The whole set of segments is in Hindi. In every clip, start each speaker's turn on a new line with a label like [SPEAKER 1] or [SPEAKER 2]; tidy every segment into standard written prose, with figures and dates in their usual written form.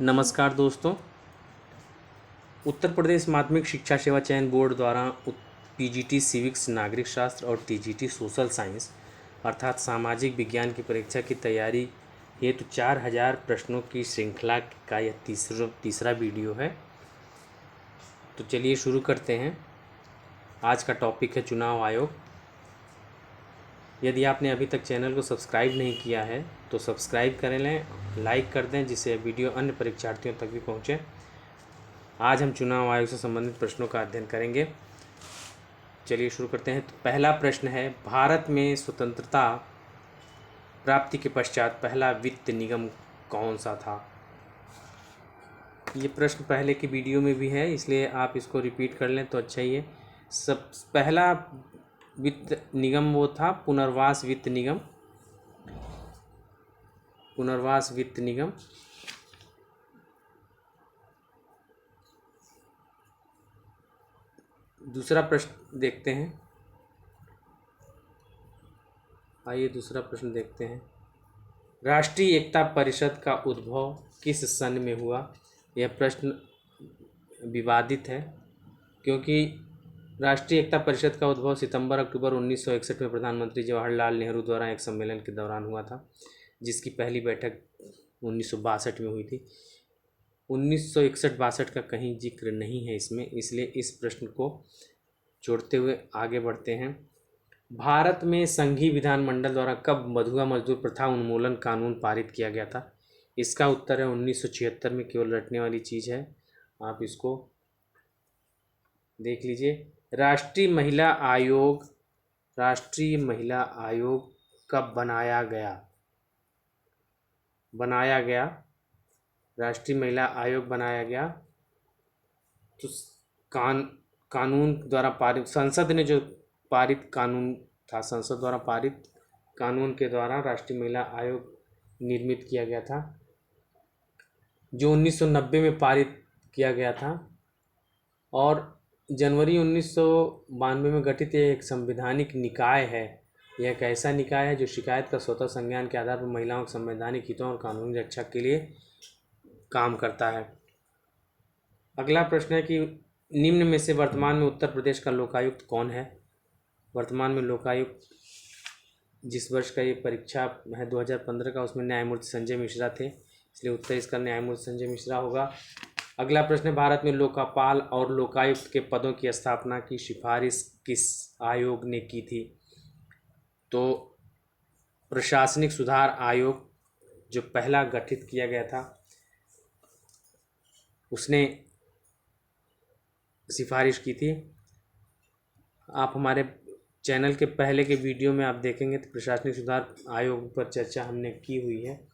[SPEAKER 1] नमस्कार दोस्तों। उत्तर प्रदेश माध्यमिक शिक्षा सेवा चयन बोर्ड द्वारा पीजीटी सिविक्स नागरिक शास्त्र और टीजीटी सोशल साइंस अर्थात सामाजिक विज्ञान की परीक्षा की तैयारी हेतु 4000 प्रश्नों की श्रृंखला का यह तीसरा वीडियो है। तो चलिए शुरू करते हैं। आज का टॉपिक है चुनाव आयोग। यदि आपने अभी तक चैनल को सब्सक्राइब नहीं किया है तो सब्सक्राइब कर लें, लाइक कर दें जिससे वीडियो अन्य परीक्षार्थियों तक भी पहुँचे। आज हम चुनाव आयोग से संबंधित प्रश्नों का अध्ययन करेंगे। चलिए शुरू करते हैं। तो पहला प्रश्न है, भारत में स्वतंत्रता प्राप्ति के पश्चात पहला वित्त निगम कौन सा था? ये प्रश्न पहले की वीडियो में भी है, इसलिए आप इसको रिपीट कर लें तो अच्छा ही है। सब पहला वित्त निगम वो था पुनर्वास वित्त निगम। पुनर्वास वित्त निगम। दूसरा प्रश्न देखते हैं। आइए दूसरा प्रश्न देखते हैं। राष्ट्रीय एकता परिषद का उद्भव किस सन में हुआ? यह प्रश्न विवादित है क्योंकि राष्ट्रीय एकता परिषद का उद्भव सितंबर-अक्टूबर 1961 में प्रधानमंत्री जवाहरलाल नेहरू द्वारा एक सम्मेलन के दौरान हुआ था, जिसकी पहली बैठक 1962 में हुई थी। 1961-62 का कहीं जिक्र नहीं है इसमें, इसलिए इस प्रश्न को छोड़ते हुए आगे बढ़ते हैं। भारत में संघीय विधानमंडल द्वारा कब मधुआ मजदूर प्रथा उन्मूलन कानून पारित किया गया था? इसका उत्तर है 1976 में। केवल रटने वाली चीज़ है, आप इसको देख लीजिए। राष्ट्रीय महिला आयोग कब बनाया गया? राष्ट्रीय महिला आयोग बनाया गया तो कानून द्वारा पारित, संसद ने जो पारित कानून था, संसद द्वारा पारित कानून के द्वारा राष्ट्रीय महिला आयोग निर्मित किया गया था, जो 1990 में पारित किया गया था। और जनवरी 1992 में गठित एक संवैधानिक निकाय है। यह एक ऐसा निकाय है जो शिकायत का स्वतः संज्ञान के आधार पर महिलाओं के संवैधानिक हितों और कानूनी रक्षा के लिए काम करता है। अगला प्रश्न है कि निम्न में से वर्तमान में उत्तर प्रदेश का लोकायुक्त कौन है? वर्तमान में लोकायुक्त जिस वर्ष का ये परीक्षा है 2015 का, उसमें न्यायमूर्ति संजय मिश्रा थे, इसलिए उत्तर इसका न्यायमूर्ति संजय मिश्रा होगा। अगला प्रश्न है, भारत में लोकपाल और लोकायुक्त के पदों की स्थापना की सिफारिश किस आयोग ने की थी? तो प्रशासनिक सुधार आयोग जो पहला गठित किया गया था, उसने सिफारिश की थी। आप हमारे चैनल के पहले के वीडियो में आप देखेंगे तो प्रशासनिक सुधार आयोग पर चर्चा हमने की हुई है,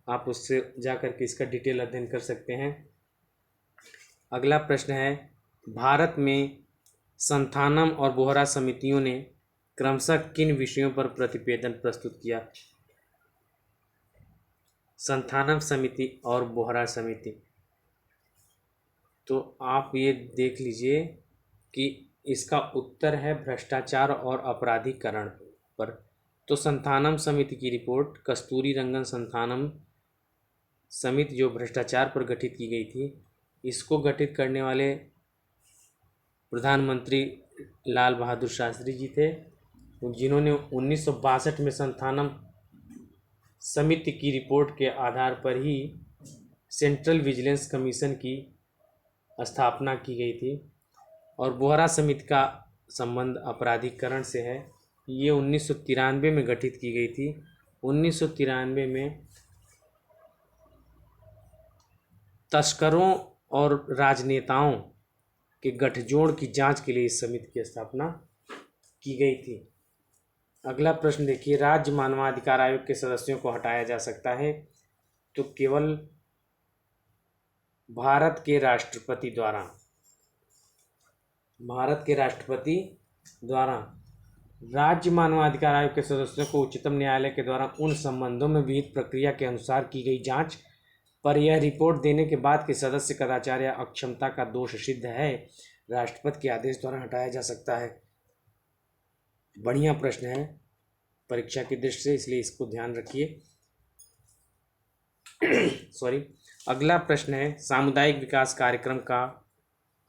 [SPEAKER 1] आप उससे जाकर के इसका डिटेल अध्ययन कर सकते हैं। अगला प्रश्न है, भारत में संथानम और बोहरा समितियों ने क्रमशः किन विषयों पर प्रतिवेदन प्रस्तुत किया? संथानम समिति और बोहरा समिति, तो आप ये देख लीजिए कि इसका उत्तर है भ्रष्टाचार और अपराधीकरण पर। तो संथानम समिति की रिपोर्ट कस्तूरी रंगन संथानम समिति जो भ्रष्टाचार पर गठित की गई थी, इसको गठित करने वाले प्रधानमंत्री लाल बहादुर शास्त्री जी थे, जिन्होंने 1962 में संथानम समिति की रिपोर्ट के आधार पर ही सेंट्रल विजिलेंस कमीशन की स्थापना की गई थी। और बोहरा समिति का संबंध अपराधीकरण से है। ये 1993 में गठित की गई थी। 1993 में तस्करों और राजनेताओं के गठजोड़ की जांच के लिए इस समिति की स्थापना की गई थी। अगला प्रश्न देखिए, राज्य मानवाधिकार आयोग के सदस्यों को हटाया जा सकता है? तो केवल भारत के राष्ट्रपति द्वारा राज्य मानवाधिकार आयोग के सदस्यों को उच्चतम न्यायालय के द्वारा उन संबंधों में विहित प्रक्रिया के अनुसार की गई जांच पर यह रिपोर्ट देने के बाद कि सदस्य कदाचार या अक्षमता का दोष सिद्ध है, राष्ट्रपति के आदेश द्वारा हटाया जा सकता है। बढ़िया प्रश्न है परीक्षा की दृष्टि से, इसलिए इसको ध्यान रखिए। सॉरी। अगला प्रश्न है, सामुदायिक विकास कार्यक्रम का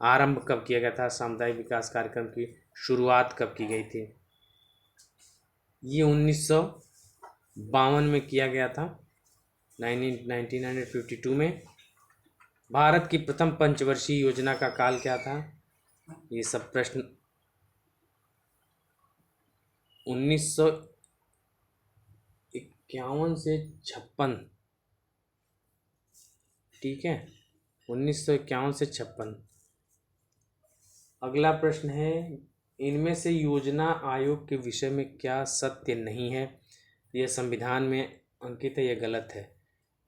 [SPEAKER 1] आरंभ कब किया गया था? सामुदायिक विकास कार्यक्रम की शुरुआत कब की गई थी? ये 1952 में किया गया था, 1952 में। भारत की प्रथम पंचवर्षीय योजना का काल क्या था? ये सब प्रश्न 1951 से 56, ठीक है, 1951 से 56। अगला प्रश्न है, इनमें से योजना आयोग के विषय में क्या सत्य नहीं है? यह संविधान में अंकित है, यह गलत है।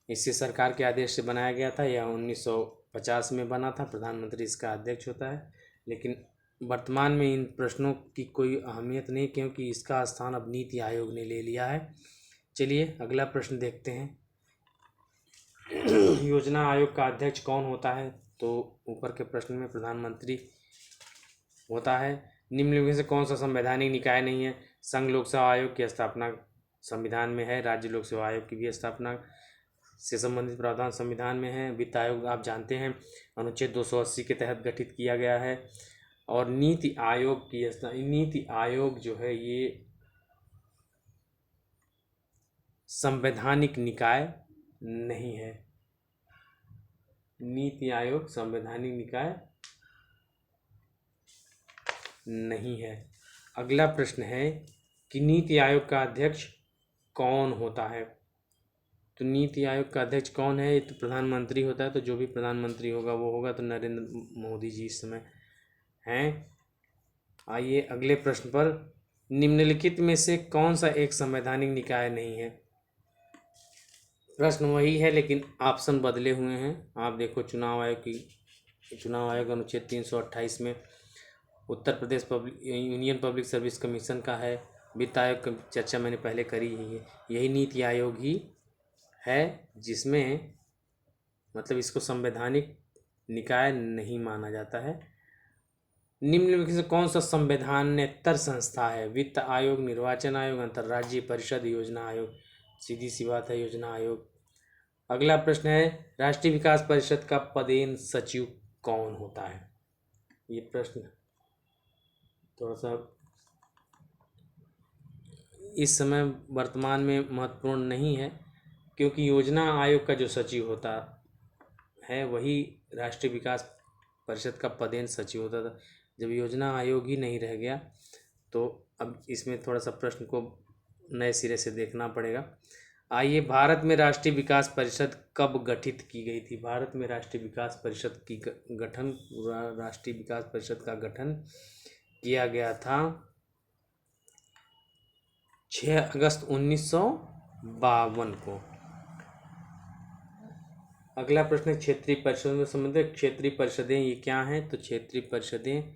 [SPEAKER 1] इसे सरकार के आदेश से बनाया गया था, यह 1950 में बना था, प्रधानमंत्री इसका अध्यक्ष होता है। लेकिन वर्तमान में इन प्रश्नों की कोई अहमियत नहीं, क्योंकि इसका स्थान अब नीति आयोग ने ले लिया है। चलिए अगला प्रश्न देखते हैं। योजना आयोग का अध्यक्ष कौन होता है? तो ऊपर के प्रश्न में प्रधानमंत्री होता है। निम्नलिखित में से कौन सा संवैधानिक निकाय नहीं है? संघ लोक सेवा आयोग की स्थापना संविधान में है, राज्य लोक सेवा आयोग की भी स्थापना से संबंधित प्रावधान संविधान में है। वित्त आयोग आप जानते हैं अनुच्छेद 280 के तहत गठित किया गया है। और नीति आयोग जो है ये संवैधानिक निकाय नहीं है। नीति आयोग संवैधानिक निकाय नहीं है। अगला प्रश्न है कि नीति आयोग का अध्यक्ष कौन होता है? तो नीति आयोग का अध्यक्ष कौन है? ये तो प्रधानमंत्री होता है। तो जो भी प्रधानमंत्री होगा वो होगा, तो नरेंद्र मोदी जी इस समय हैं। आइए अगले प्रश्न पर, निम्नलिखित में से कौन सा एक संवैधानिक निकाय नहीं है? प्रश्न वही है लेकिन ऑप्शन बदले हुए हैं। आप देखो, चुनाव आयोग अनुच्छेद 328 में Uttar Pradesh union public service commission का है। वित्त आयोग की चर्चा मैंने पहले करी ही है। यही नीति आयोग ही है जिसमें मतलब इसको संवैधानिक निकाय नहीं माना जाता है। निम्नलिखित से कौन सा संवैधानेतर संस्था है? वित्त आयोग, निर्वाचन आयोग, अंतर्राज्यीय परिषद, योजना आयोग। सीधी सी बात है, योजना आयोग। अगला प्रश्न है, राष्ट्रीय विकास परिषद का पदेन सचिव कौन होता है? ये प्रश्न थोड़ा सा इस समय वर्तमान में महत्वपूर्ण नहीं है, क्योंकि योजना आयोग का जो सचिव होता है वही राष्ट्रीय विकास परिषद का पदेन सचिव होता था। जब योजना आयोग ही नहीं रह गया तो अब इसमें थोड़ा सा प्रश्न को नए सिरे से देखना पड़ेगा। आइए, भारत में राष्ट्रीय विकास परिषद कब गठित की गई थी? भारत में राष्ट्रीय विकास परिषद की राष्ट्रीय विकास परिषद का गठन किया गया था 6 अगस्त 1952 को। अगला प्रश्न है, क्षेत्रीय परिषदों से संबंधित। क्षेत्रीय परिषदें ये क्या हैं? तो क्षेत्रीय परिषदें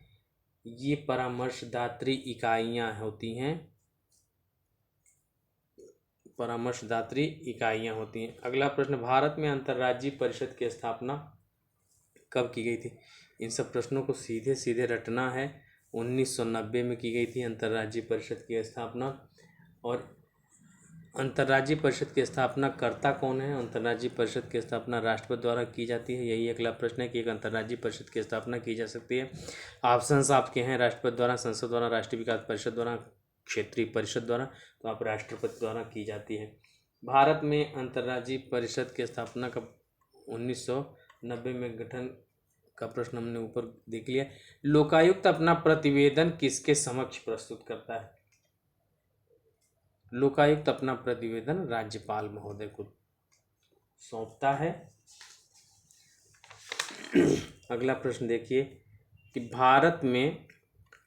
[SPEAKER 1] ये परामर्शदात्री इकाइयाँ होती हैं, परामर्शदात्री इकाइयाँ होती हैं। अगला प्रश्न, भारत में अंतर्राज्यीय परिषद की स्थापना कब की गई थी? इन सब प्रश्नों को सीधे सीधे रटना है। 1990 में की गई थी अंतर्राज्यीय परिषद की स्थापना। और अंतर्राज्यीय परिषद की स्थापना करता कौन है? अंतर्राज्यीय परिषद की स्थापना राष्ट्रपति द्वारा की जाती है। यही अगला प्रश्न है कि एक अंतर्राज्यीय परिषद की स्थापना की जा सकती है। ऑप्शंस आपके हैं, राष्ट्रपति द्वारा, संसद द्वारा, राष्ट्रीय विकास परिषद द्वारा, क्षेत्रीय परिषद द्वारा। तो आप राष्ट्रपति द्वारा की जाती है। भारत में अंतर्राज्यीय परिषद की स्थापना का 1990 में गठन का प्रश्न हमने ऊपर देख लिया। लोकायुक्त अपना प्रतिवेदन किसके समक्ष प्रस्तुत करता है? लोकायुक्त अपना प्रतिवेदन राज्यपाल महोदय को सौंपता है। अगला प्रश्न देखिए कि भारत में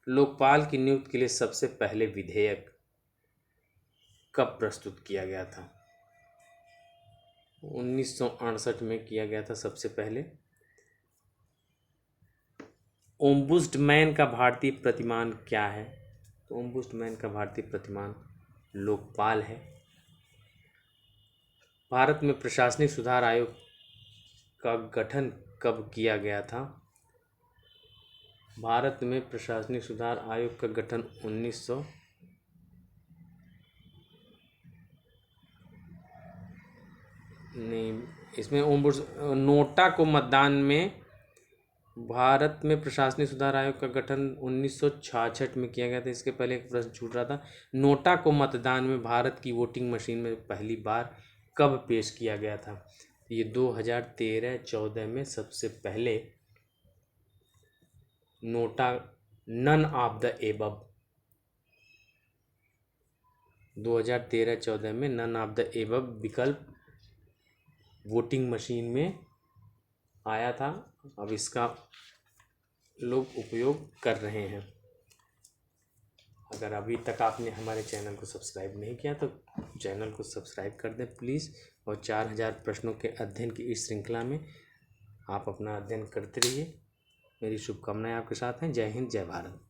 [SPEAKER 1] लोकपाल की नियुक्ति के लिए सबसे पहले विधेयक कब प्रस्तुत किया गया था? 1968 में किया गया था सबसे पहले। ओम्बुड्समैन का भारतीय प्रतिमान क्या है? तो ओम्बुड्समैन का भारतीय प्रतिमान लोकपाल है। भारत में प्रशासनिक सुधार आयोग का गठन कब किया गया था? भारत में प्रशासनिक सुधार आयोग का गठन 19 नहीं, इसमें नोटा को मतदान में भारत में प्रशासनिक सुधार आयोग का गठन 1966 में किया गया था। इसके पहले एक प्रश्न छूट रहा था, नोटा को मतदान में भारत की वोटिंग मशीन में पहली बार कब पेश किया गया था? ये 2013-14 में सबसे पहले NOTA none of the above 2013-14 में नन ऑफ द एबव विकल्प वोटिंग मशीन में आया था। अब इसका लोग उपयोग कर रहे हैं। अगर अभी तक आपने हमारे चैनल को सब्सक्राइब नहीं किया तो चैनल को सब्सक्राइब कर दें प्लीज़, और 4000 प्रश्नों के अध्ययन की इस श्रृंखला में आप अपना अध्ययन करते रहिए। मेरी शुभकामनाएं आपके साथ हैं। जय हिंद, जय भारत।